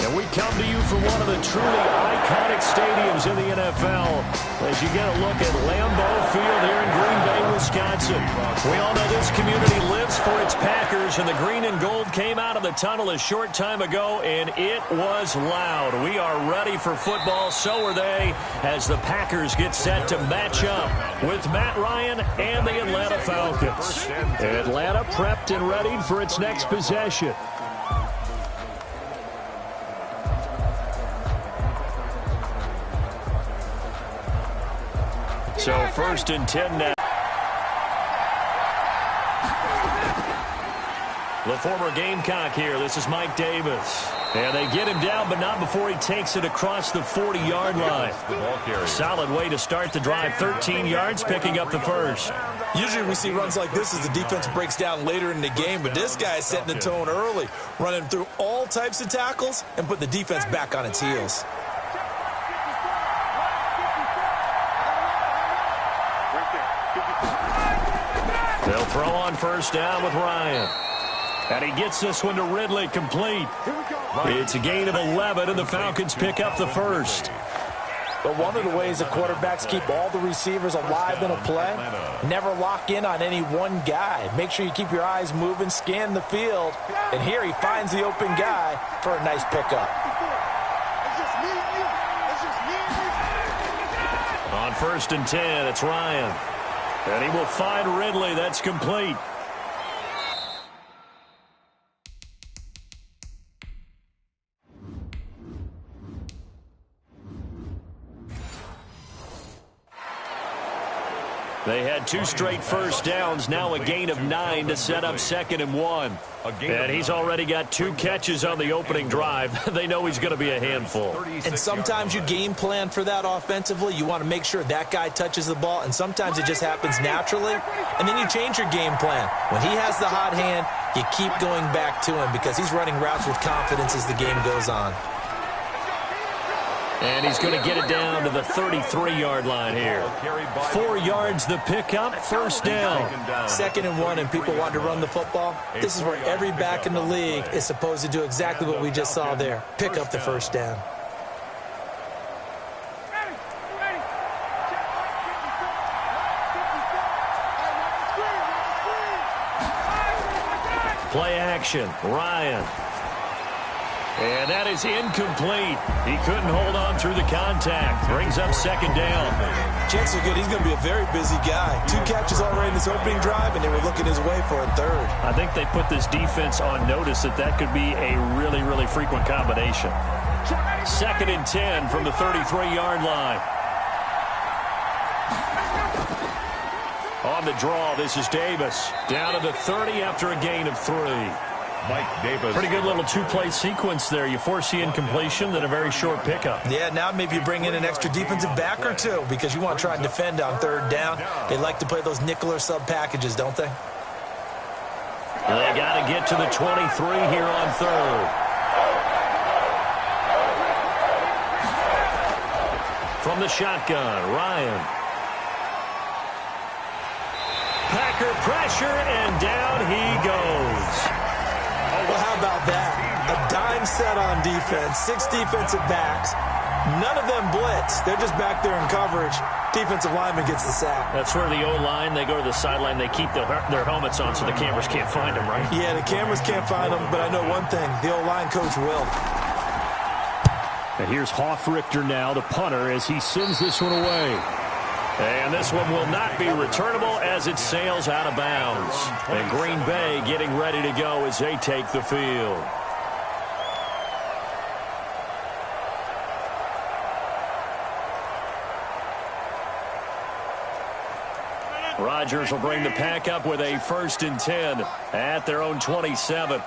And we come to you from one of the truly iconic stadiums in the NFL as you get a look at Lambeau Field here in Green Bay, Wisconsin. We all know this community lives for its Packers, and the green and gold came out of the tunnel a short time ago, and it was loud. We are ready for football, so are they, as the Packers get set to match up with Matt Ryan and the Atlanta Falcons. Atlanta prepped and ready for its next possession. So 1st and 10 now. The former Gamecock here. This is Mike Davis. And they get him down, but not before he takes it across the 40-yard line. Solid way to start the drive. 13 yards, picking up the first. Usually we see runs like this as the defense breaks down later in the game, but this guy is setting the tone early, running through all types of tackles and put the defense back on its heels. They'll throw on 1st down with Ryan. And he gets this one to Ridley, complete. It's a gain of 11, and the Falcons pick up the first. But one of the ways the quarterbacks keep all the receivers alive in a play, never lock in on any one guy. Make sure you keep your eyes moving, scan the field. And here he finds the open guy for a nice pickup. On 1st and 10, it's Ryan. And he will find Ridley. That's complete. They had 2 straight first downs, now a gain of 9 to set up 2nd and 1. And he's already got 2 catches on the opening drive. They know he's going to be a handful. And sometimes you game plan for that offensively. You want to make sure that guy touches the ball, and sometimes it just happens naturally. And then you change your game plan. When he has the hot hand, you keep going back to him because he's running routes with confidence as the game goes on. And he's going to get it down to the 33-yard line here. 4 yards the pickup, 1st down. 2nd and 1, and people want to run the football. This is where every back in the league is supposed to do exactly what we just saw there. Pick up the 1st down. Play action, Ryan. And that is incomplete. He couldn't hold on through the contact. Brings up 2nd down. Chances are good he's going to be a very busy guy. 2 catches already in this opening drive, and they were looking his way for a 3rd. I think they put this defense on notice that that could be a really, really frequent combination. 2nd and 10 from the 33-yard line. On the draw, this is Davis. Down to the 30 after a gain of 3. Mike Davis. Pretty good little 2-play sequence there. You force the incompletion, then a very short pickup. Yeah, now maybe you bring in an extra defensive back or 2 because you want to try and defend on 3rd down. They like to play those nickel or sub packages, don't they? They got to get to the 23 here on 3rd. From the shotgun, Ryan. Packer pressure, and down he goes. Well, how about that? A dime set on defense, 6 defensive backs. None of them blitz. They're just back there in coverage. Defensive lineman gets the sack. That's where the O-line, they go to the sideline, they keep their helmets on so the cameras can't find them, right? Yeah, the cameras can't find them, but I know one thing. The O-line coach will. And here's Hoffrichter now, the punter, as he sends this one away. And this one will not be returnable as it sails out of bounds. And Green Bay getting ready to go as they take the field. Rodgers will bring the pack up with a 1st and 10 at their own 27.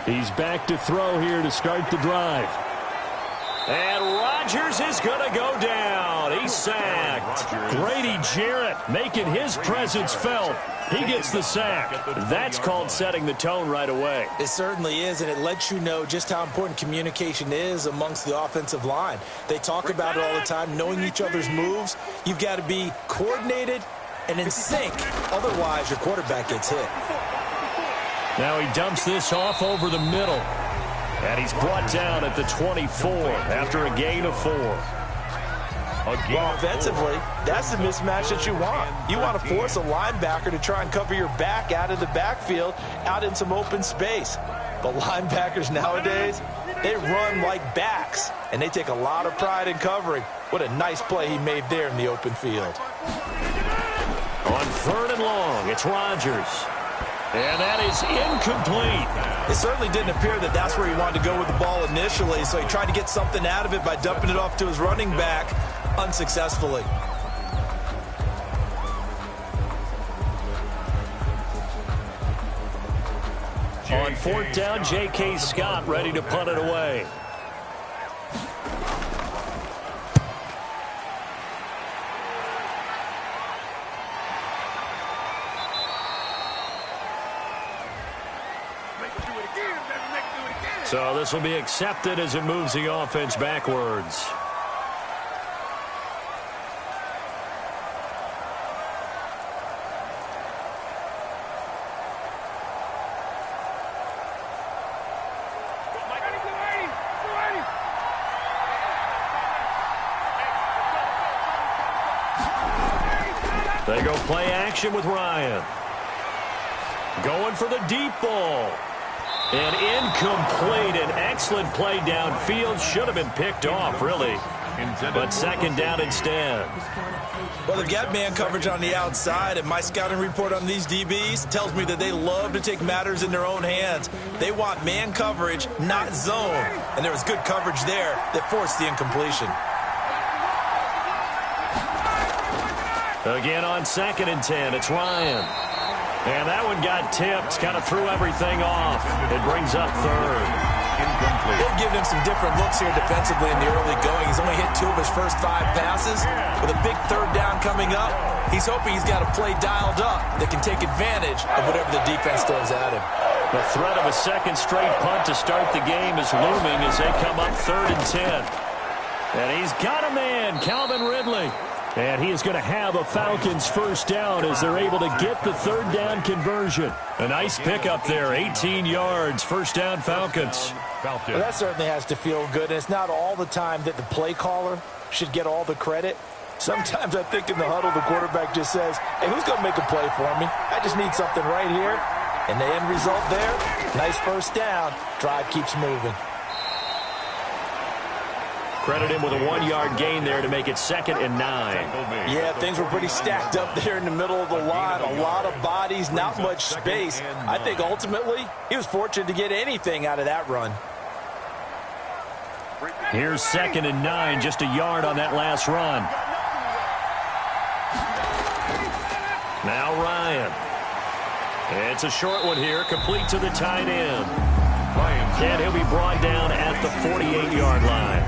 He's back to throw here to start the drive. And Rodgers is going to go down. He's sacked. Grady Jarrett making his presence felt. He gets the sack. That's called setting the tone right away. It certainly is, and it lets you know just how important communication is amongst the offensive line. They talk about it all the time, knowing each other's moves. You've got to be coordinated and in sync. Otherwise, your quarterback gets hit. Now he dumps this off over the middle. And he's brought down at the 24 after a gain of 4. Well, offensively, that's the mismatch that you want. You want to force a linebacker to try and cover your back out of the backfield, out in some open space. But linebackers nowadays, they run like backs, and they take a lot of pride in covering. What a nice play he made there in the open field. On 3rd and long, it's Rodgers. And that is incomplete. It certainly didn't appear that that's where he wanted to go with the ball initially, so he tried to get something out of it by dumping it off to his running back unsuccessfully. On 4th down, J.K. Scott ready to punt it away. So this will be accepted as it moves the offense backwards. They go play action with Ryan. Going for the deep ball. And incomplete. An excellent play downfield. Should have been picked off, really. But 2nd down instead. Well, they've got man coverage on the outside, and my scouting report on these DBs tells me that they love to take matters in their own hands. They want man coverage, not zone. And there was good coverage there that forced the incompletion. Again on 2nd and 10, it's Ryan. And that one got tipped, kind of threw everything off. It brings up 3rd. Incomplete. They've given him some different looks here defensively in the early going. He's only hit 2 of his first 5 passes. With a big 3rd down coming up, he's hoping he's got a play dialed up that can take advantage of whatever the defense throws at him. The threat of a 2nd straight punt to start the game is looming as they come up 3rd and 10. And he's got a man, Calvin Ridley. And he is going to have a Falcons 1st down as they're able to get the 3rd down conversion. A nice pickup there, 18 yards, 1st down Falcons. Well, that certainly has to feel good. And it's not all the time that the play caller should get all the credit. Sometimes I think in the huddle, the quarterback just says, hey, who's going to make a play for me? I just need something right here. And the end result there, nice 1st down. Drive keeps moving. Credit him with a 1-yard gain there to make it 2nd and 9. Yeah, things were pretty stacked up there in the middle of the line. A lot of bodies, not much space. I think ultimately he was fortunate to get anything out of that run. Here's 2nd and 9, just a yard on that last run. Now Ryan. It's a short one here, complete to the tight end. And he'll be brought down at the 48-yard line.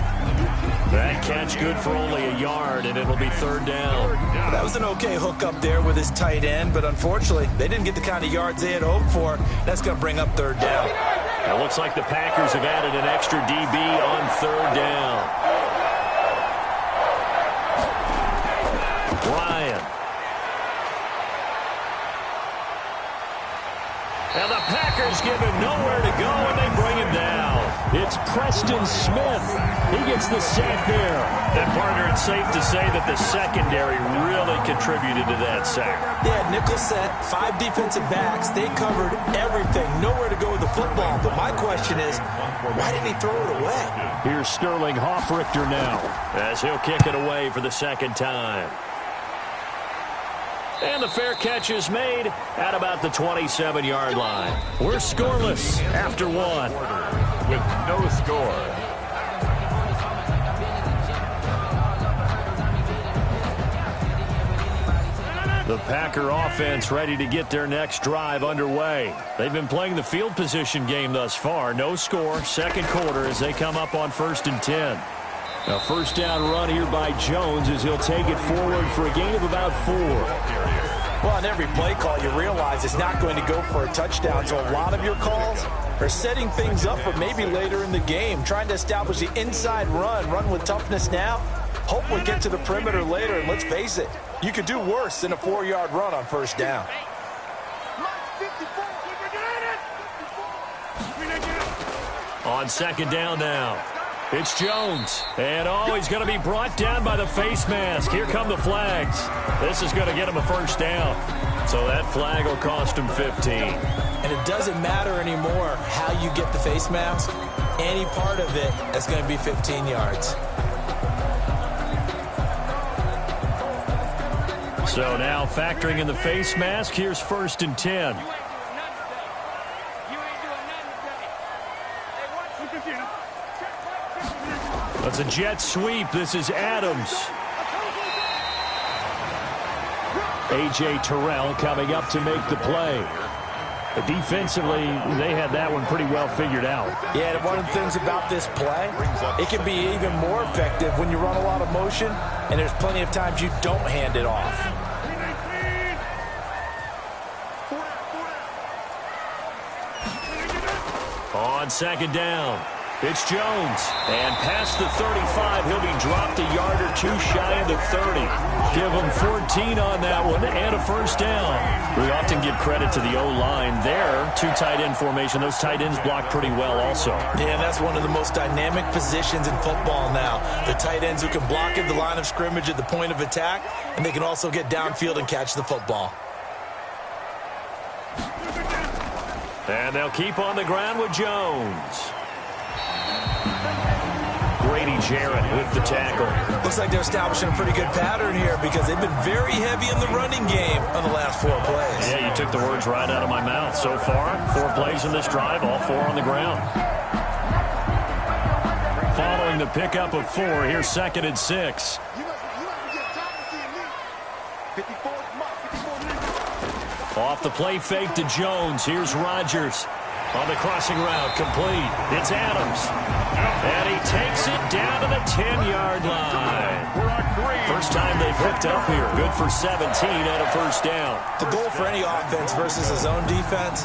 That catch good for only a yard, and it'll be 3rd down. That was an okay hook up there with his tight end, but unfortunately, they didn't get the kind of yards they had hoped for. That's going to bring up 3rd down. It looks like the Packers have added an extra DB on 3rd down. Ryan. And the Packers give him nowhere to go, and they bring him down. It's Preston Smith. He gets the sack there. And, partner, it's safe to say that the secondary really contributed to that sack. They had nickel set, 5 defensive backs. They covered everything. Nowhere to go with the football. But my question is, why didn't he throw it away? Here's Sterling Hoffrichter now as he'll kick it away for the 2nd time. And the fair catch is made at about the 27-yard line. We're scoreless after 1. With no score. The Packer offense ready to get their next drive underway. They've been playing the field position game thus far. No score, 2nd quarter as they come up on 1st and 10. A 1st down run here by Jones as he'll take it forward for a gain of about 4. Well, on every play call, you realize it's not going to go for a touchdown. So a lot of your calls are setting things up for maybe later in the game, trying to establish the inside run with toughness now. Hopefully get to the perimeter later, and let's face it, you could do worse than a 4-yard run on 1st down. On second down now. It's Jones. And, he's going to be brought down by the face mask. Here come the flags. This is going to get him a first down. So that flag will cost him 15. And it doesn't matter anymore how you get the face mask. Any part of it is going to be 15 yards. So now factoring in the face mask, here's 1st and 10. That's a jet sweep. This is Adams. A.J. Terrell coming up to make the play. But defensively, they had that one pretty well figured out. Yeah, and one of the things about this play, it can be even more effective when you run a lot of motion, and there's plenty of times you don't hand it off. On second down, it's Jones. And past the 35, he'll be dropped a yard or two shy of the 30. Give him 14 on that one and a first down. We often give credit to the O-line there. 2 tight end formation. Those tight ends block pretty well also. Yeah, that's one of the most dynamic positions in football now. The tight ends who can block at the line of scrimmage at the point of attack, and they can also get downfield and catch the football. And they'll keep on the ground with Jones. Grady Jarrett with the tackle. Looks like they're establishing a pretty good pattern here because they've been very heavy in the running game on the last 4 plays. Yeah, you took the words right out of my mouth. So far, 4 plays in this drive, all 4 on the ground. Following the pickup of 4, here's 2nd and 6. Off the play fake to Jones. Here's Rodgers. On the crossing route, complete. It's Adams. And he takes it down to the 10-yard line. First time they've hooked up here. Good for 17 and a first down. The goal for any offense versus a zone defense,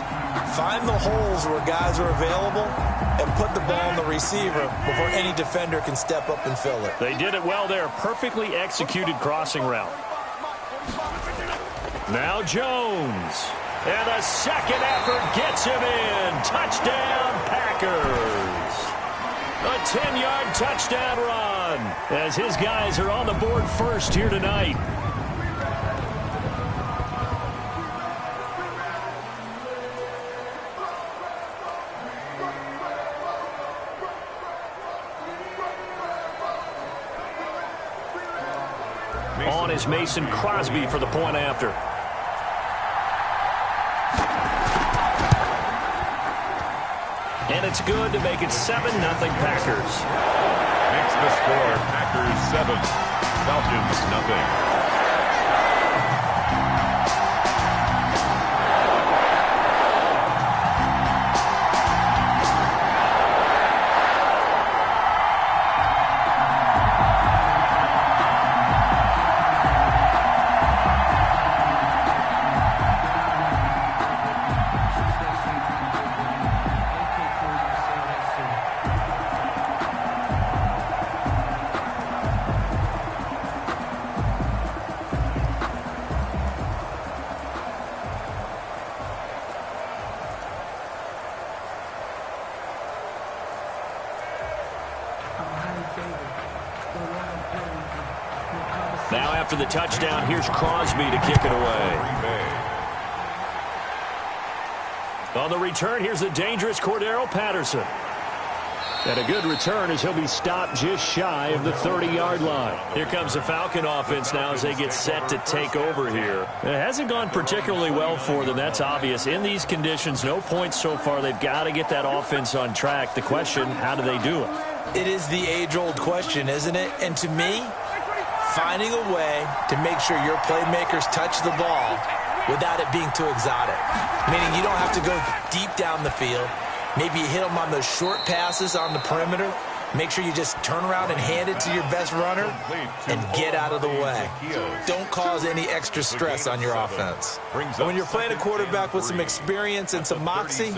find the holes where guys are available and put the ball on the receiver before any defender can step up and fill it. They did it well there. Perfectly executed crossing route. Now Jones. And the second effort gets him in. Touchdown, Packers. A 10-yard touchdown run as his guys are on the board first here tonight. On is Mason Crosby for the point after. And it's good to make it 7-0 Packers. Makes the score Packers 7, Falcons 0. Now after the touchdown, here's Crosby to kick it away. On the return, here's the dangerous Cordero Patterson. And a good return as he'll be stopped just shy of the 30-yard line. Here comes the Falcon offense now as they get set to take over here. It hasn't gone particularly well for them, that's obvious. In these conditions, no points so far. They've got to get that offense on track. The question, how do they do it? It is the age-old question, isn't it? And to me, finding a way to make sure your playmakers touch the ball without it being too exotic. Meaning you don't have to go deep down the field. Maybe you hit them on those short passes on the perimeter. Make sure you just turn around and hand it to your best runner and get out of the way. Don't cause any extra stress on your offense. And when you're playing a quarterback with some experience and some moxie,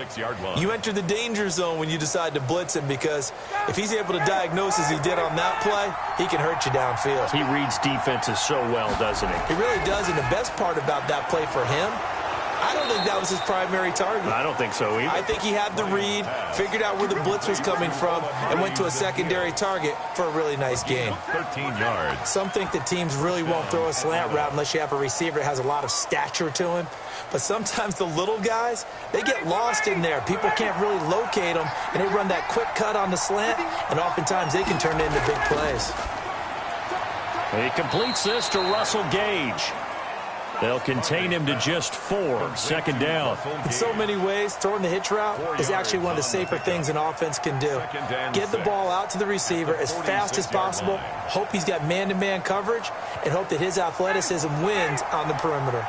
you enter the danger zone when you decide to blitz him, because if he's able to diagnose as he did on that play, he can hurt you downfield. He reads defenses so well, doesn't he? He really does, and the best part about that play for him, I don't think that was his primary target. I don't think so either. I think he had the read, figured out where the blitz was coming from, and went to a secondary target for a really nice gain. 13 yards. Some think that teams really won't throw a slant route unless you have a receiver that has a lot of stature to him. But sometimes the little guys, they get lost in there. People can't really locate them, and they run that quick cut on the slant, and oftentimes they can turn it into big plays. He completes this to Russell Gage. They'll contain him to just 4, second down. In so many ways, throwing the hitch route is actually one of the safer things an offense can do. Get the ball out to the receiver as fast as possible, hope he's got man-to-man coverage, and hope that his athleticism wins on the perimeter.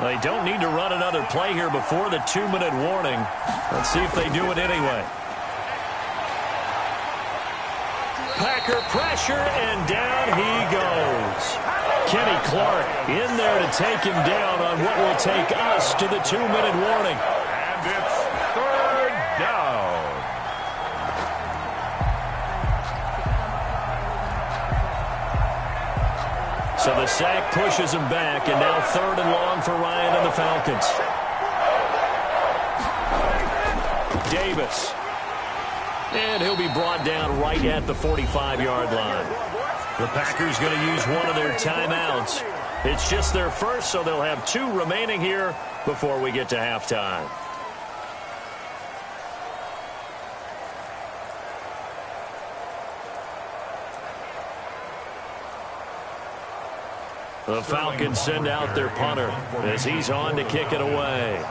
They don't need to run another play here before the 2-minute warning. Let's see if they do it anyway. Packer pressure, and down he goes. Kenny Clark in there to take him down on what will take us to the 2-minute warning. And it's third down. So the sack pushes him back, and now 3rd and long for Ryan and the Falcons. Davis. And he'll be brought down right at the 45-yard line. The Packers going to use one of their timeouts. It's just their first, so they'll have 2 remaining here before we get to halftime. The Falcons send out their punter as he's on to kick it away.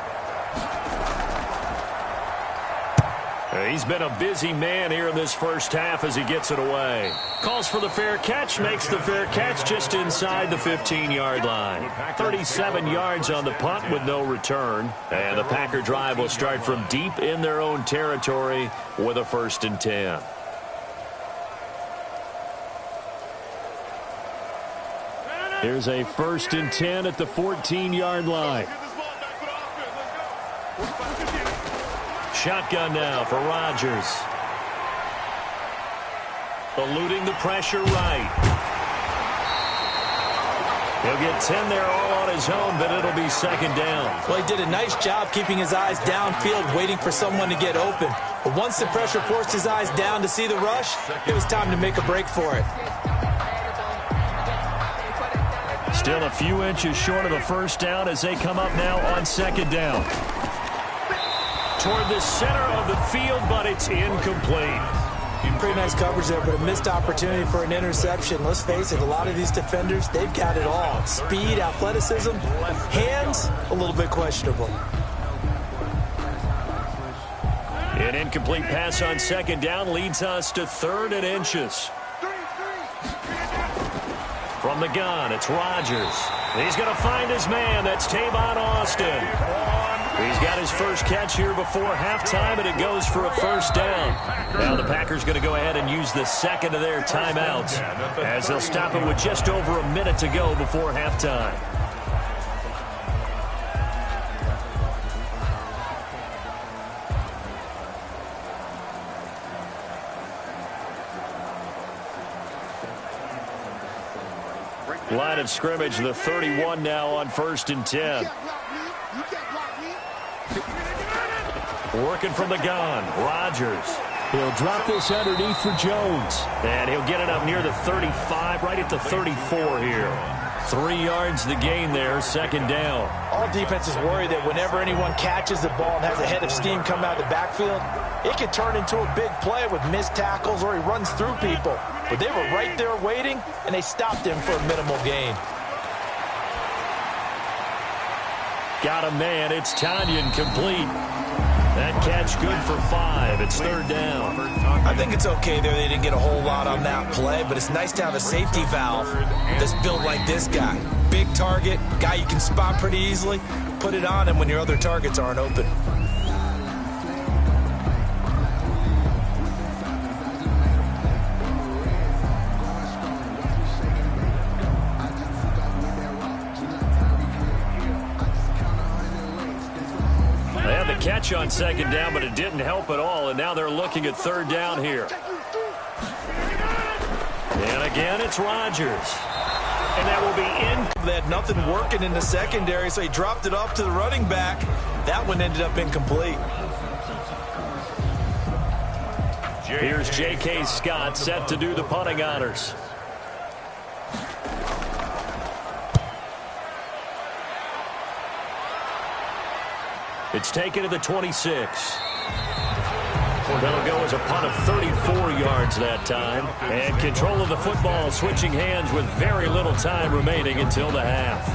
He's been a busy man here in this first half as he gets it away. Calls for the fair catch, makes the fair catch just inside the 15-yard line. 37 yards on the punt with no return. And the Packer drive will start from deep in their own territory with a 1st and 10. Here's a 1st and 10 at the 14-yard line. Shotgun now for Rodgers. Eluding the pressure right. He'll get 10 there all on his own, but it'll be 2nd down. Well, he did a nice job keeping his eyes downfield, waiting for someone to get open. But once the pressure forced his eyes down to see the rush, it was time to make a break for it. Still a few inches short of a 1st down as they come up now on 2nd down. Toward the center of the field, but it's incomplete. Pretty nice coverage there, but a missed opportunity for an interception. Let's face it, a lot of these defenders, they've got it all. Speed, athleticism, hands, a little bit questionable. An incomplete pass on 2nd down leads us to 3rd and inches. From the gun, it's Rodgers. He's going to find his man. That's Tavon Austin. He's got his first catch here before halftime, and it goes for a 1st down. Now the Packers going to go ahead and use the 2nd of their timeouts as they'll stop it with just over a minute to go before halftime. Line of scrimmage, the 31 now on 1st and 10. Working from the gun, Rodgers. He'll drop this underneath for Jones. And he'll get it up near the 35, right at the 34 here. 3 yards the gain there, 2nd down. All defenses worry that whenever anyone catches the ball and has a head of steam come out of the backfield, it can turn into a big play with missed tackles or he runs through people. But they were right there waiting, and they stopped him for a minimal gain. Got a man. It's Tanyan complete. That catch good for 5. It's 3rd down. I think it's okay there. They didn't get a whole lot on that play, but it's nice to have a safety valve that's built like this guy. Big target, guy you can spot pretty easily. Put it on him when your other targets aren't open. Catch on 2nd down, but it didn't help at all, and now they're looking at 3rd down here. And again, it's Rodgers. And that will be in. They had nothing working in the secondary, so he dropped it off to the running back. That one ended up incomplete. Here's J.K. Scott set to do the punting honors. It's taken to the 26. That'll go as a punt of 34 yards that time. And control of the football switching hands with very little time remaining until the half.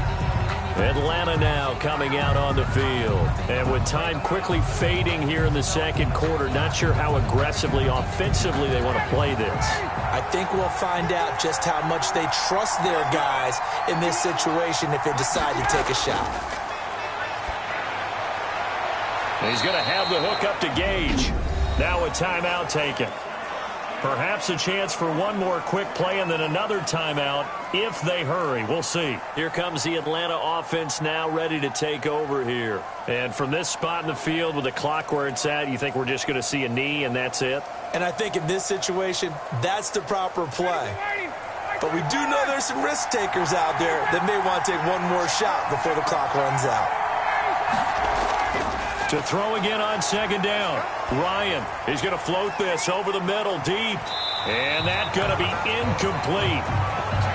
Atlanta now coming out on the field. And with time quickly fading here in the second quarter, not sure how aggressively, offensively they want to play this. I think we'll find out just how much they trust their guys in this situation if they decide to take a shot. He's going to have the hook up to Gage. Now a timeout taken. Perhaps a chance for one more quick play and then another timeout if they hurry. We'll see. Here comes the Atlanta offense now ready to take over here. And from this spot in the field with the clock where it's at, you think we're just going to see a knee and that's it? And I think in this situation, that's the proper play. But we do know there's some risk takers out there that may want to take one more shot before the clock runs out. To throw again on second down. Ryan is going to float this over the middle deep. And that's going to be incomplete.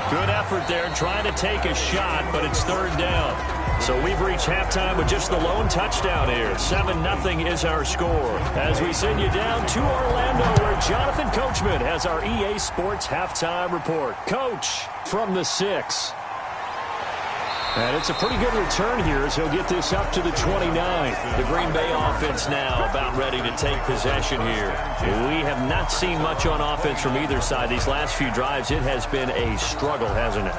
Good effort there trying to take a shot, but it's third down. So we've reached halftime with just the lone touchdown here. 7-0 is our score. As we send you down to Orlando where Jonathan Coachman has our EA Sports halftime report. Coach from the 6. And it's a pretty good return here as he'll get this up to the 29. The Green Bay offense now about ready to take possession here. We have not seen much on offense from either side. These last few drives, it has been a struggle, hasn't it?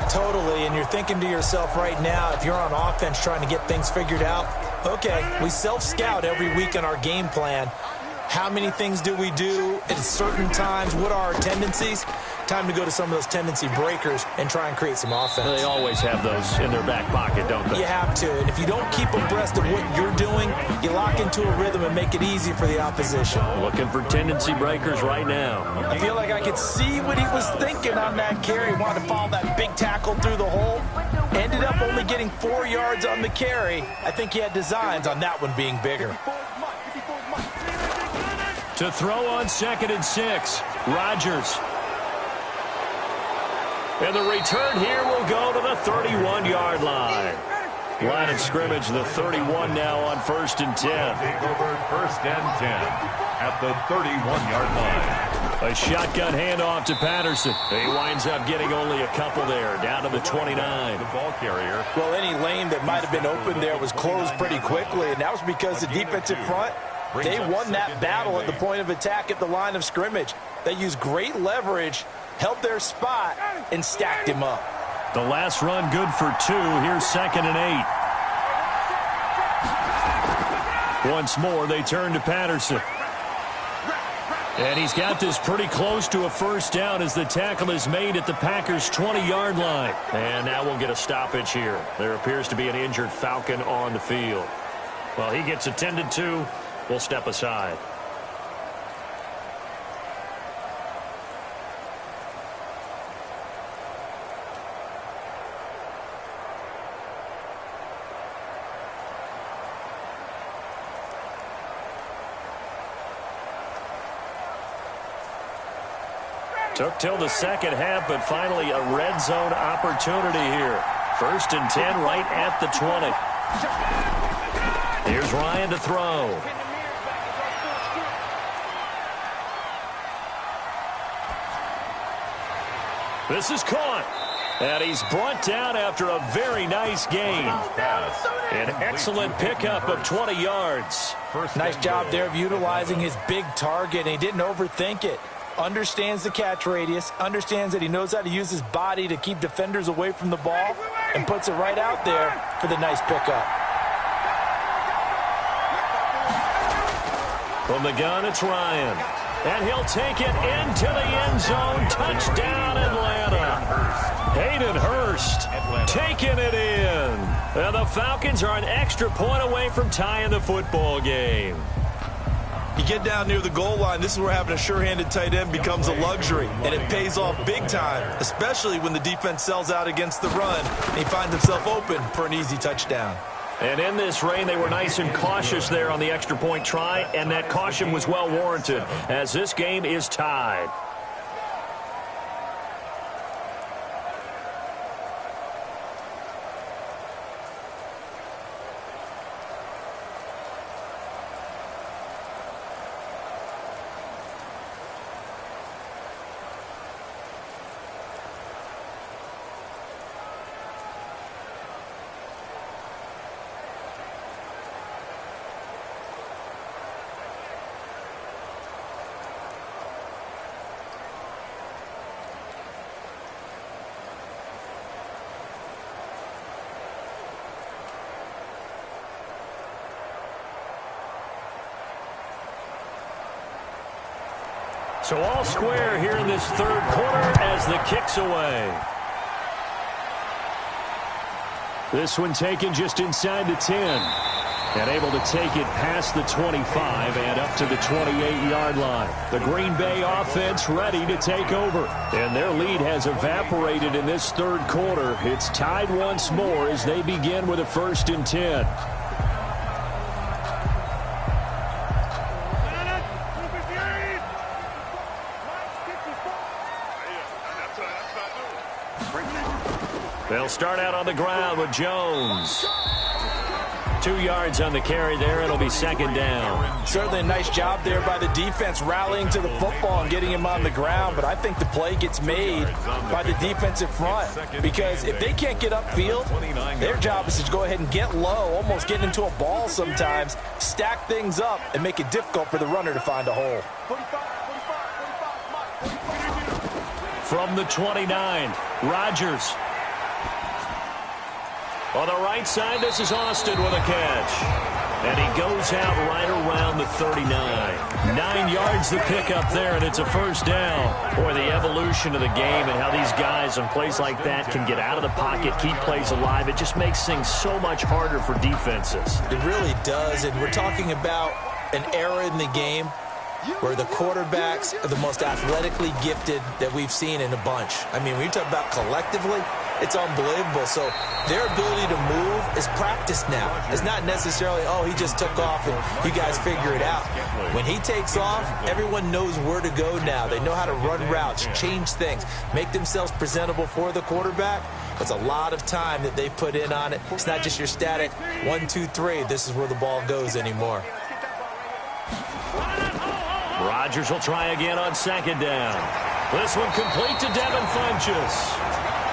Totally, and you're thinking to yourself right now, if you're on offense trying to get things figured out, okay, we self-scout every week on our game plan. How many things do we do at certain times? What are our tendencies? Time to go to some of those tendency breakers and try and create some offense. They always have those in their back pocket, don't they? You have to. And if you don't keep abreast of what you're doing, you lock into a rhythm and make it easy for the opposition. Looking for tendency breakers right now. I feel like I could see what he was thinking on that carry. Wanted to follow that big tackle through the hole. Ended up only getting 4 yards on the carry. I think he had designs on that one being bigger. To throw on 2nd and 6. Rodgers. And the return here will go to the 31-yard line. Line of scrimmage, the 31 now on 1st and 10. Take over 1st and 10 at the 31-yard line. A shotgun handoff to Patterson. He winds up getting only a couple there, down to the 29. The ball carrier. Well, any lane that might have been open there was closed pretty quickly, and that was because the defensive front, they won that battle at the point of attack at the line of scrimmage. They used great leverage, held their spot, and stacked him up. The last run good for 2. Here's 2nd and 8. Once more, they turn to Patterson. And he's got this pretty close to a first down as the tackle is made at the Packers' 20-yard line. And now we'll get a stoppage here. There appears to be an injured Falcon on the field. Well, he gets attended to. We'll step aside. Took till the second half, but finally a red zone opportunity here. 1st and 10 right at the 20. Here's Ryan to throw. This is caught. And he's brought down after a very nice gain. An excellent pickup of 20 yards. Nice job there of utilizing his big target, and he didn't overthink it. Understands the catch radius, understands that he knows how to use his body to keep defenders away from the ball, and puts it right out there for the nice pickup. From the gun, it's Ryan. And he'll take it into the end zone. Touchdown, Atlanta. Hayden Hurst taking it in. And the Falcons are an extra point away from tying the football game. You get down near the goal line, this is where having a sure-handed tight end becomes a luxury, and it pays off big time, especially when the defense sells out against the run, and he finds himself open for an easy touchdown. And in this rain, they were nice and cautious there on the extra point try, and that caution was well warranted as this game is tied. So all square here in this third quarter as the kick's away. This one taken just inside the 10. And able to take it past the 25 and up to the 28-yard line. The Green Bay offense ready to take over. And their lead has evaporated in this third quarter. It's tied once more as they begin with a 1st and 10. They'll start out on the ground with Jones. 2 yards on the carry there. It'll be 2nd down. Certainly a nice job there by the defense rallying to the football and getting him on the ground. But I think the play gets made by the defensive front. Because if they can't get upfield, their job is to go ahead and get low, almost get into a ball sometimes, stack things up, and make it difficult for the runner to find a hole. From the 29, Rodgers. On the right side, this is Austin with a catch. And he goes out right around the 39. 9 yards to pick up there, and it's a 1st down. Boy, the evolution of the game and how these guys in plays like that can get out of the pocket, keep plays alive, it just makes things so much harder for defenses. It really does, and we're talking about an era in the game where the quarterbacks are the most athletically gifted that we've seen in a bunch. I mean, when you talk about collectively, it's unbelievable. So their ability to move is practiced now. It's not necessarily, oh, he just took off and you guys figure it out. When he takes off, everyone knows where to go now. They know how to run routes, change things, make themselves presentable for the quarterback. It's a lot of time that they put in on it. It's not just your static 1, 2, 3. This is where the ball goes anymore. Rodgers will try again on 2nd down. This one complete to Devin Funchess.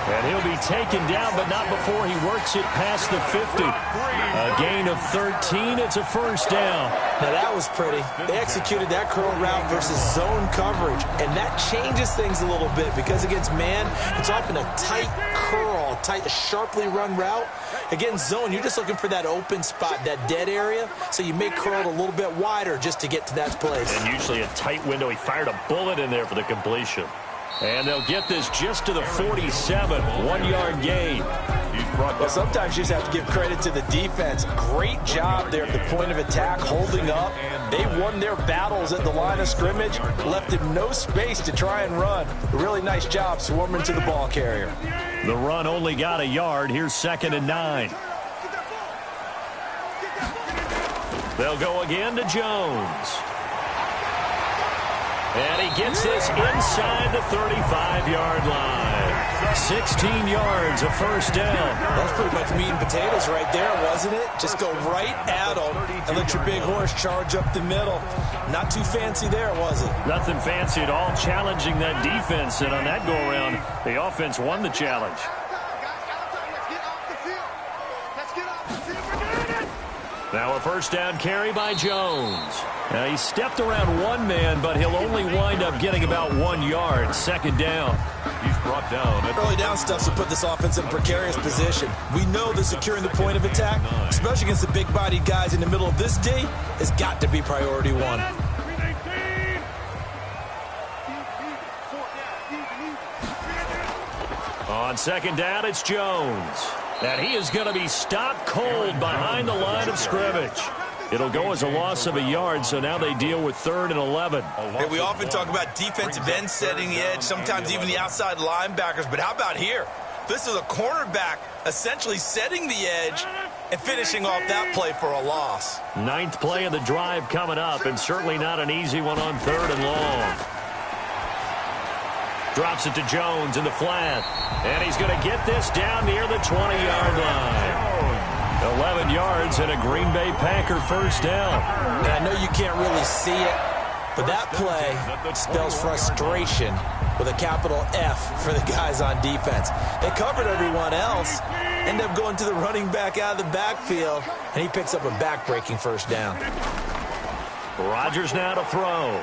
And he'll be taken down, but not before he works it past the 50. A gain of 13. It's a 1st down. Now, that was pretty. They executed that curl route versus zone coverage, and that changes things a little bit because against man, it's often a tight curl, tight, sharply run route. Against zone, you're just looking for that open spot, that dead area, so you may curl it a little bit wider just to get to that place. And usually a tight window. He fired a bullet in there for the completion. And they'll get this just to the 47, 1-yard gain. Well, sometimes you just have to give credit to the defense. Great job there at the point of attack, holding up. They won their battles at the line of scrimmage, left him no space to try and run. A really nice job swarming to the ball carrier. The run only got a yard. Here's 2nd and 9. They'll go again to Jones. And he gets this inside the 35-yard line. 16 yards, a 1st down. That's pretty much meat and potatoes right there, wasn't it? Just go right at him and let your big horse charge up the middle. Not too fancy there, was it? Nothing fancy at all, challenging that defense. And on that go-around, the offense won the challenge. Now a 1st down carry by Jones. Now he stepped around one man, but he'll only wind up getting about 1 yard. 2nd down. He's brought down. Early down stuff's to put this offense in a precarious position. We know that securing the point of attack, especially against the big-bodied guys in the middle of this D, has got to be priority 1. On 2nd down, it's Jones. And he is going to be stopped cold behind the line of scrimmage. It'll go as a loss of a yard, so now they deal with 3rd and 11. Hey, we often talk about defensive ends setting the edge, sometimes even the outside linebackers, but how about here? This is a cornerback essentially setting the edge and finishing off that play for a loss. 9th play of the drive coming up, and certainly not an easy one on 3rd and long. Drops it to Jones in the flat, and he's going to get this down near the 20-yard line. 11 yards and a Green Bay Packer first down. And I know you can't really see it, but that play spells frustration with a capital F for the guys on defense. They covered everyone else, end up going to the running back out of the backfield, and he picks up a back-breaking first down. Rodgers now to throw.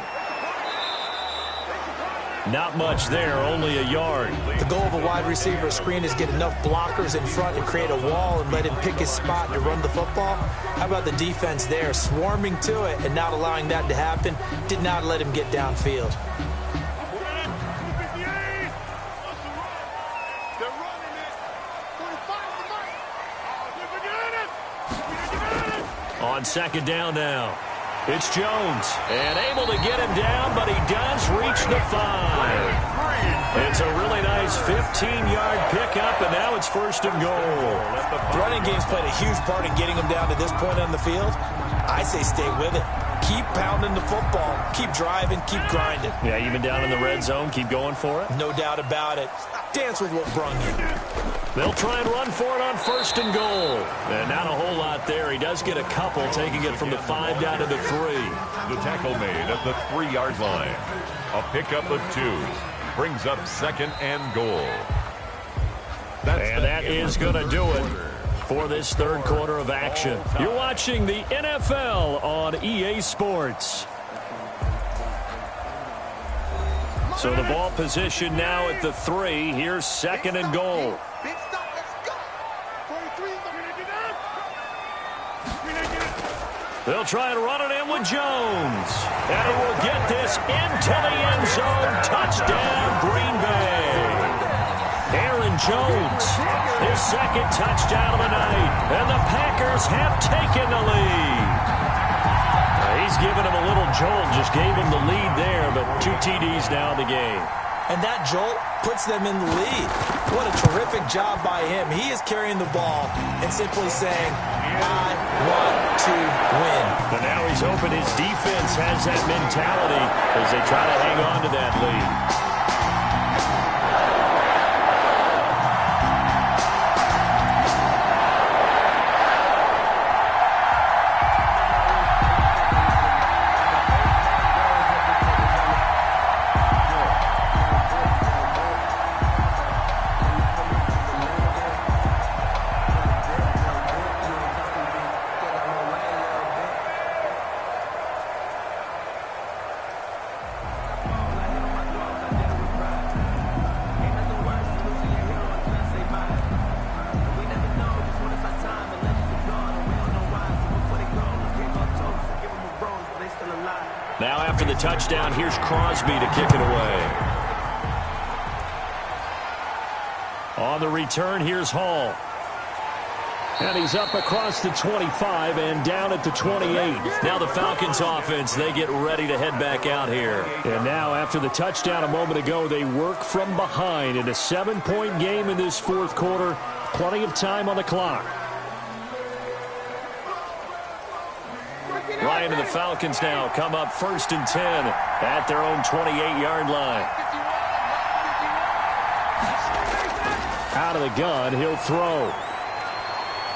Not much there, only a yard. The goal of a wide receiver screen is get enough blockers in front and create a wall and let him pick his spot to run the football. How about the defense there, swarming to it and not allowing that to happen? Did not let him get downfield. On 2nd down now. It's Jones, and able to get him down, but he does reach the 5. It's a really nice 15-yard pickup, and now it's 1st and goal. The running game's played a huge part in getting him down to this point on the field. I say stay with it. Keep pounding the football. Keep driving. Keep grinding. Yeah, even down in the red zone, keep going for it. No doubt about it. Dance with what brung you. They'll try and run for it on 1st and goal. And not a whole lot there. He does get a couple, taking it from the 5 down to the 3. The tackle made at the 3-yard line. A pickup of 2. Brings up 2nd and goal. And that is going to do it for this 3rd quarter of action. You're watching the NFL on EA Sports. So the ball position now at the 3. Here's 2nd and goal. They'll try and run it in with Jones. And he will get this into the end zone. Touchdown, Green Bay. Aaron Jones, his 2nd touchdown of the night. And the Packers have taken the lead. He's given him a little jolt, just gave him the lead there, but 2 TDs now in the game. And that jolt puts them in the lead. What a terrific job by him. He is carrying the ball and simply saying, I want to win. But now he's open. His defense has that mentality as they try to hang on to that lead. Now after the touchdown, here's Crosby to kick it away. On the return, here's Hall. And he's up across the 25 and down at the 28. Now the Falcons offense, they get ready to head back out here. And now after the touchdown a moment ago, they work from behind in a 7-point game in this 4th quarter. Plenty of time on the clock. Ryan and the Falcons now come up 1st and 10 at their own 28-yard line. Out of the gun, he'll throw.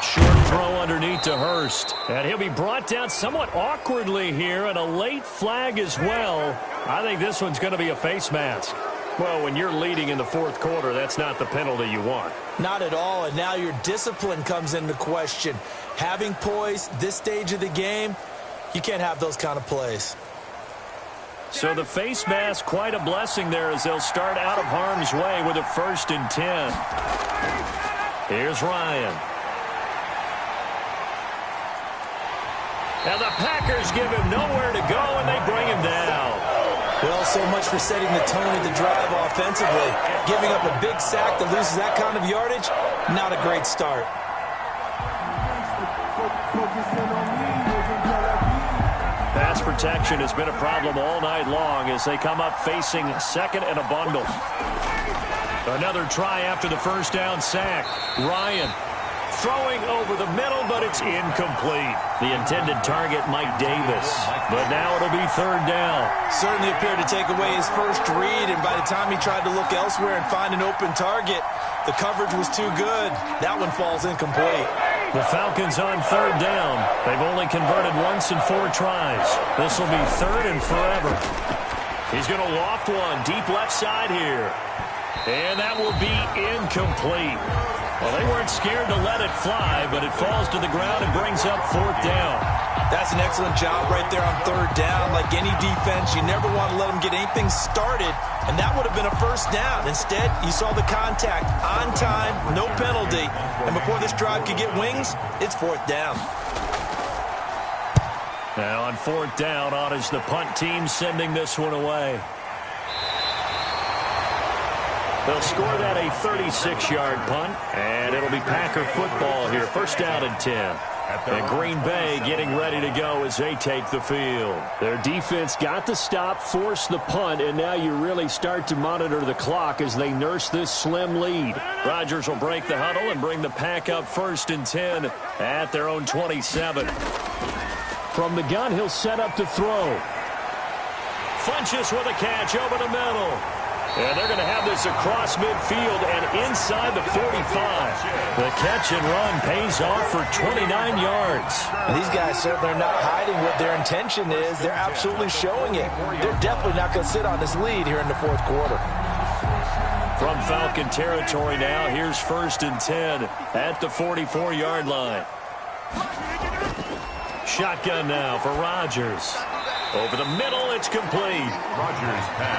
Short throw underneath to Hurst. And he'll be brought down somewhat awkwardly here, and a late flag as well. I think this one's going to be a face mask. Well, when you're leading in the 4th quarter, that's not the penalty you want. Not at all, and now your discipline comes into question. Having poise this stage of the game, you can't have those kind of plays. So the face mask, quite a blessing there as they'll start out of harm's way with a 1st and 10. Here's Ryan. And the Packers give him nowhere to go, and they bring him down. Well, so much for setting the tone of the drive offensively. Giving up a big sack that loses that kind of yardage, not a great start. Pass protection has been a problem all night long as they come up facing second and a bundle. Another try after the first down sack. Ryan throwing over the middle, but it's incomplete. The intended target, Mike Davis. But now it'll be third down. Certainly appeared to take away his first read, and by the time he tried to look elsewhere and find an open target, the coverage was too good. That one falls incomplete. The Falcons on third down. They've only converted once in 4 tries. This will be third and forever. He's going to loft one deep left side here. And that will be incomplete. Well, they weren't scared to let it fly, but it falls to the ground and brings up fourth down. That's an excellent job right there on third down. Like any defense, you never want to let them get anything started, and that would have been a first down. Instead, you saw the contact on time, no penalty, and before this drive could get wings, it's fourth down. Now on fourth down, on is the punt team sending this one away. They'll score that a 36-yard punt, and it'll be Packer football here. First down and 10. And Green Bay getting ready to go as they take the field. Their defense got the stop, forced the punt, and now you really start to monitor the clock as they nurse this slim lead. Rodgers will break the huddle and bring the Pack up first and 10 at their own 27. From the gun, he'll set up to throw. Funches with a catch over the middle. And they're going to have this across midfield and inside the 45. The catch and run pays off for 29 yards. And these guys certainly are not hiding what their intention is. They're absolutely showing it. They're definitely not going to sit on this lead here in the fourth quarter. From Falcon territory now, here's first and 10 at the 44-yard line. Shotgun now for Rodgers. Over the middle, it's complete.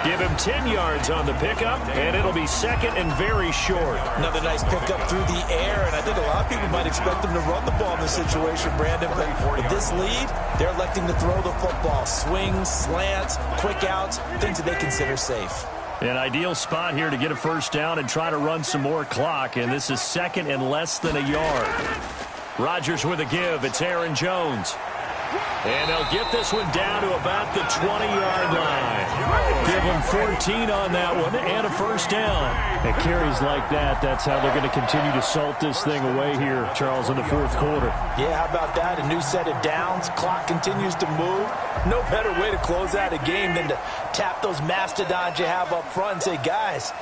Give him 10 yards on the pickup, and it'll be second and very short. Another nice pickup through the air, and I think a lot of people might expect them to run the ball in this situation, Brandon. But with this lead, they're electing to throw the football. Swings, slants, quick outs, things that they consider safe. An ideal spot here to get a first down and try to run some more clock, and this is second and less than a yard. Rodgers with a give. It's Aaron Jones. And they'll get this one down to about the 20-yard line. Give them 14 on that one and a first down. It carries like that. That's how they're going to continue to salt this thing away here, Charles, in the fourth quarter. Yeah, how about that? A new set of downs. Clock continues to move. No better way to close out a game than to tap those mastodons you have up front and say, guys,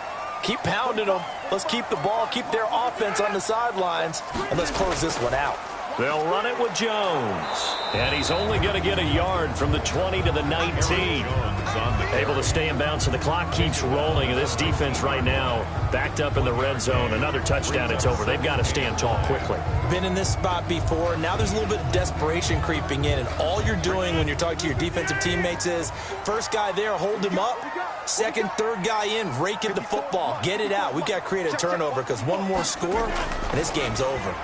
keep pounding them. Let's keep the ball, keep their offense on the sidelines, and let's close this one out. They'll run it with Jones. And he's only going to get a yard from the 20 to the 19. Able to stay in bounds, so the clock keeps rolling. And this defense right now backed up in the red zone. Another touchdown, it's over. They've got to stand tall quickly. Been in this spot before. Now there's a little bit of desperation creeping in. And all you're doing when you're talking to your defensive teammates is, first guy there, hold him up. Second, third guy in, rake in the football. Get it out. We've got to create a turnover because one more score, and this game's over.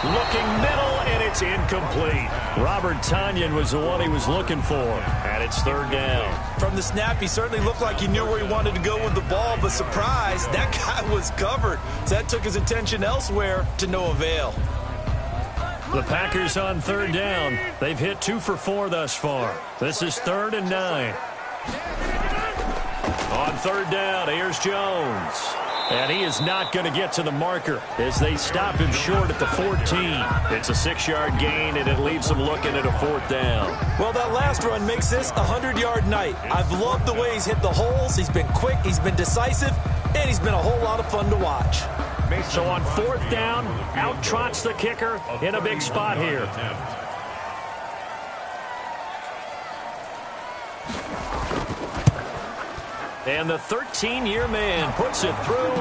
Looking middle, and it's incomplete. Robert Tonyan was the one he was looking for, and it's third down. From the snap, he certainly looked like he knew where he wanted to go with the ball, but surprise, that guy was covered. So that took his attention elsewhere to no avail. The Packers on third down. They've hit 2 for 4 thus far. This is 3rd and 9. On third down, here's Jones. And he is not going to get to the marker as they stop him short at the 14. It's a 6-yard gain, and it leaves him looking at a fourth down. Well, that last run makes this a 100-yard night. I've loved the way he's hit the holes. He's been quick, he's been decisive, and he's been a whole lot of fun to watch. So on fourth down, out trots the kicker in a big spot here. And the 13-year man puts it through,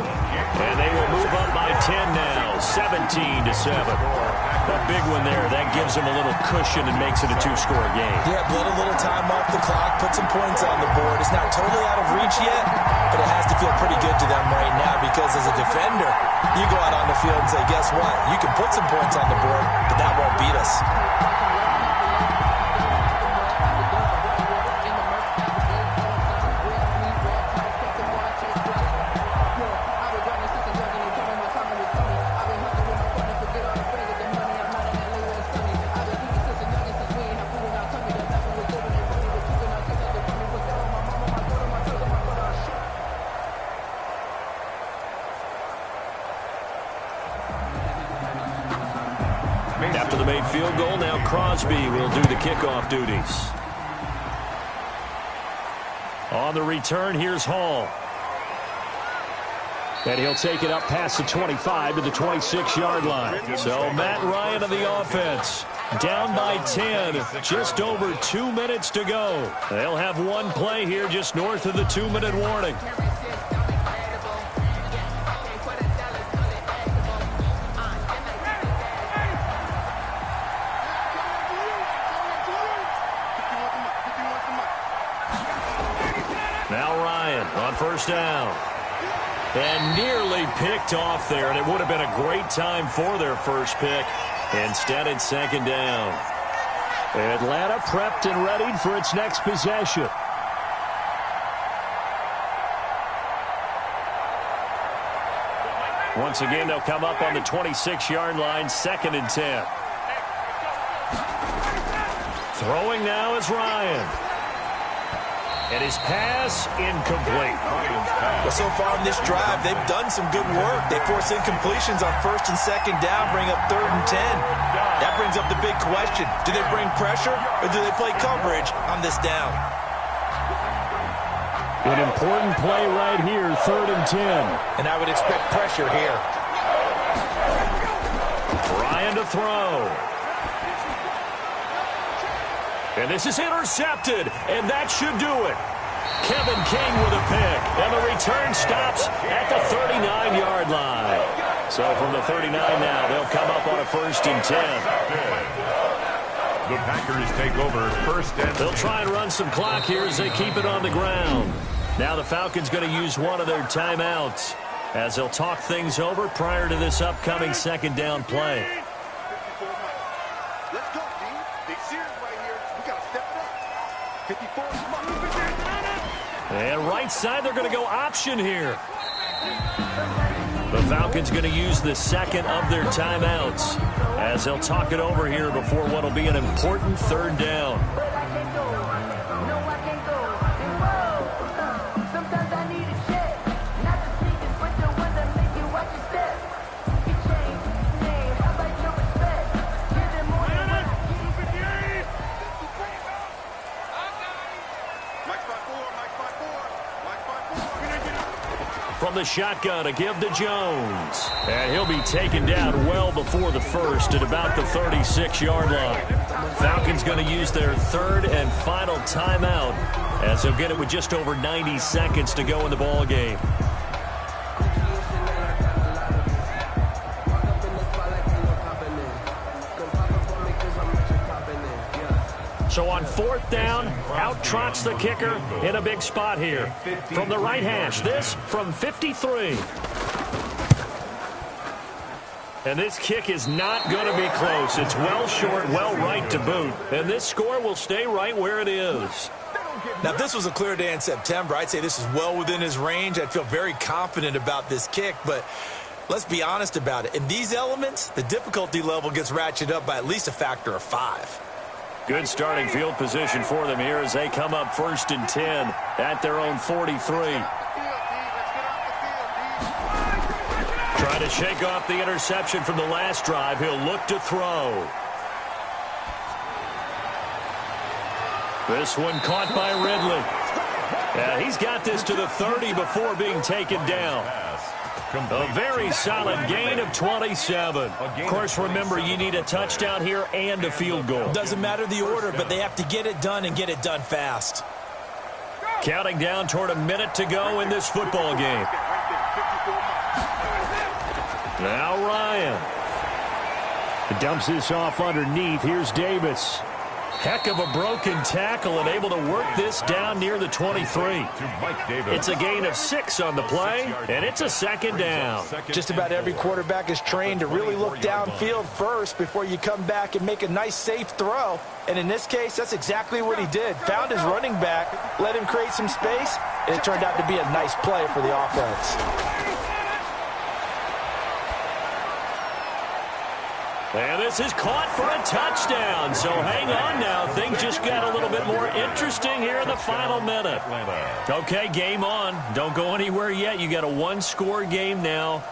and they will move up by 10 now, 17-7. That big one there, that gives them a little cushion and makes it a 2-score game. Yeah, let a little time off the clock, put some points on the board. It's not totally out of reach yet, but it has to feel pretty good to them right now because as a defender, you go out on the field and say, guess what? You can put some points on the board, but that won't beat us. After the made field goal, now Crosby will do the kickoff duties. On the return, here's Hall. And he'll take it up past the 25 to the 26-yard line. So Matt Ryan of the offense down by 10. Just over 2 minutes to go. They'll have one play here just north of the 2-minute warning. Now Ryan on first down. And nearly picked off there, and it would have been a great time for their first pick. Instead, it's second down. Atlanta prepped and readied for its next possession. Once again, they'll come up on the 26-yard line, 2nd and 10. Throwing now is Ryan. And his pass incomplete. Well, so far in this drive, they've done some good work. They force incompletions on 1st and 2nd down, bring up 3rd and 10. That brings up the big question. Do they bring pressure or do they play coverage on this down? An important play right here, 3rd and 10. And I would expect pressure here. Ryan to throw. And this is intercepted, and that should do it. Kevin King with a pick, and the return stops at the 39-yard line. So from the 39 now, they'll come up on a 1st and 10. The Packers take over 1st and 10. They'll try and run some clock here as they keep it on the ground. Now the Falcons going to use one of their timeouts as they'll talk things over prior to this upcoming 2nd down play. And right side, they're going to go option here. The Falcons going to use the 2nd of their timeouts as they'll talk it over here before what will be an important 3rd down. From the shotgun to give to Jones. And he'll be taken down well before the 1st at about the 36-yard line. Falcons going to use their 3rd and final timeout as they'll get it with just over 90 seconds to go in the ball game. So on 4th down, out trots the kicker in a big spot here. From the right hash, this from 53. And this kick is not going to be close. It's well short, well right to boot. And this score will stay right where it is. Now, if this was a clear day in September, I'd say this is well within his range. I'd feel very confident about this kick, but let's be honest about it. In these elements, the difficulty level gets ratcheted up by at least a factor of 5. Good starting field position for them here as they come up 1st and 10 at their own 43. Trying to shake off the interception from the last drive. He'll look to throw. This one caught by Ridley. Yeah, he's got this to the 30 before being taken down. A very solid gain of 27. Of course, remember, you need a touchdown here and a field goal. Doesn't matter the order, but they have to get it done and get it done fast. Counting down toward a minute to go in this football game. Now Ryan. Dumps this off underneath. Here's Davis. Heck of a broken tackle and able to work this down near the 23. It's a gain of 6 on the play, and it's a 2nd down. Just about every quarterback is trained to really look downfield first before you come back and make a nice, safe throw. And in this case, that's exactly what he did. Found his running back, let him create some space, and it turned out to be a nice play for the offense. And this is caught for a touchdown. So hang on now. Things just got a little bit more interesting here in the final minute. Okay, game on. Don't go anywhere yet. You got a 1-score game now.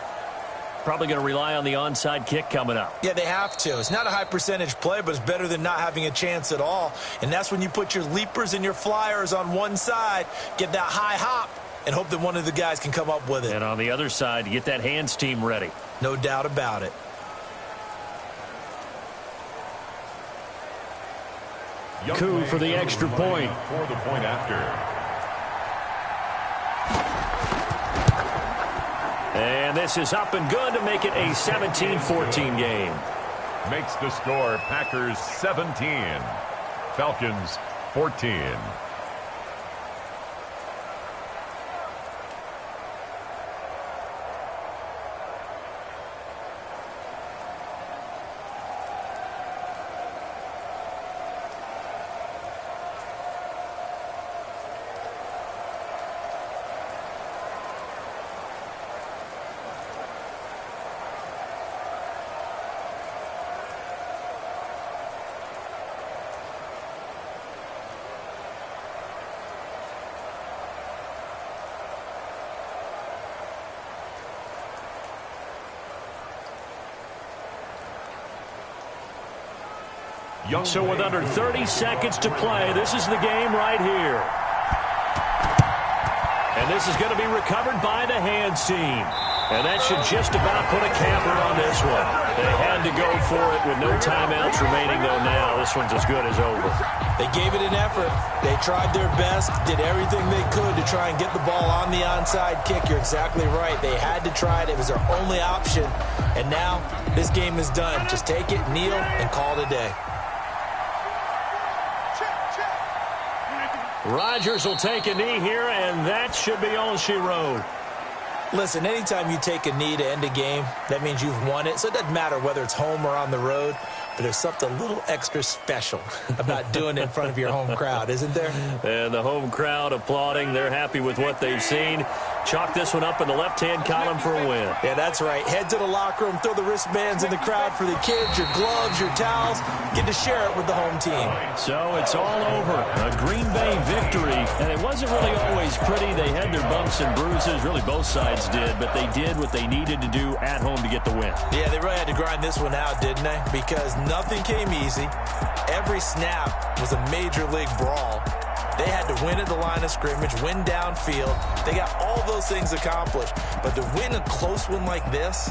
probably going to rely on the onside kick coming up. Yeah, they have to. It's not a high percentage play, but it's better than not having a chance at all. And that's when you put your leapers and your flyers on one side, get that high hop, and hope that one of the guys can come up with it. And on the other side, you get that hands team ready. No doubt about it. Coup for the extra point. For the point after. And this is up and good to make it a 17-14 game. Makes the score Packers 17, Falcons 14. So with under 30 seconds to play, this is the game right here. And this is going to be recovered by the hands team. And that should just about put a capper on this one. They had to go for it with no timeouts remaining, though now this one's as good as over. They gave it an effort. They tried their best, did everything they could to try and get the ball on the onside kick. You're exactly right. They had to try it. It was their only option. And now this game is done. Just take it, kneel, and call it a day. Rodgers will take a knee here, and that should be all she wrote. Listen, anytime you take a knee to end a game, that means you've won it. So it doesn't matter whether it's home or on the road, but there's something a little extra special about doing it in front of your home crowd, isn't there? And the home crowd applauding. They're happy with what they've seen. Chalk this one up in the left-hand column for a win. Yeah, that's right. Head to the locker room, throw the wristbands in the crowd for the kids, your gloves, your towels. Get to share it with the home team. So it's all over. A Green Bay victory. And it wasn't really always pretty. They had their bumps and bruises. Really, both sides did. But they did what they needed to do at home to get the win. Yeah, they really had to grind this one out, didn't they? Because nothing came easy. Every snap was a major league brawl. They had to win at the line of scrimmage, win downfield. They got all those things accomplished. But to win a close one like this,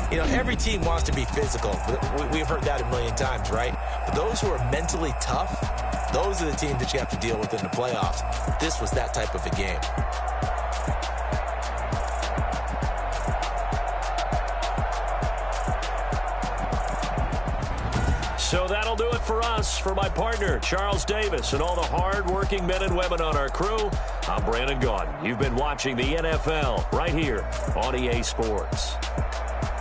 you know, every team wants to be physical. We've heard that a million times, right? But those who are mentally tough, those are the teams that you have to deal with in the playoffs. This was that type of a game. So that'll do it for us. For my partner, Charles Davis, and all the hard-working men and women on our crew, I'm Brandon Gaudin. You've been watching the NFL right here on EA Sports.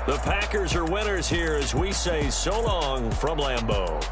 The Packers are winners here as we say so long from Lambeau.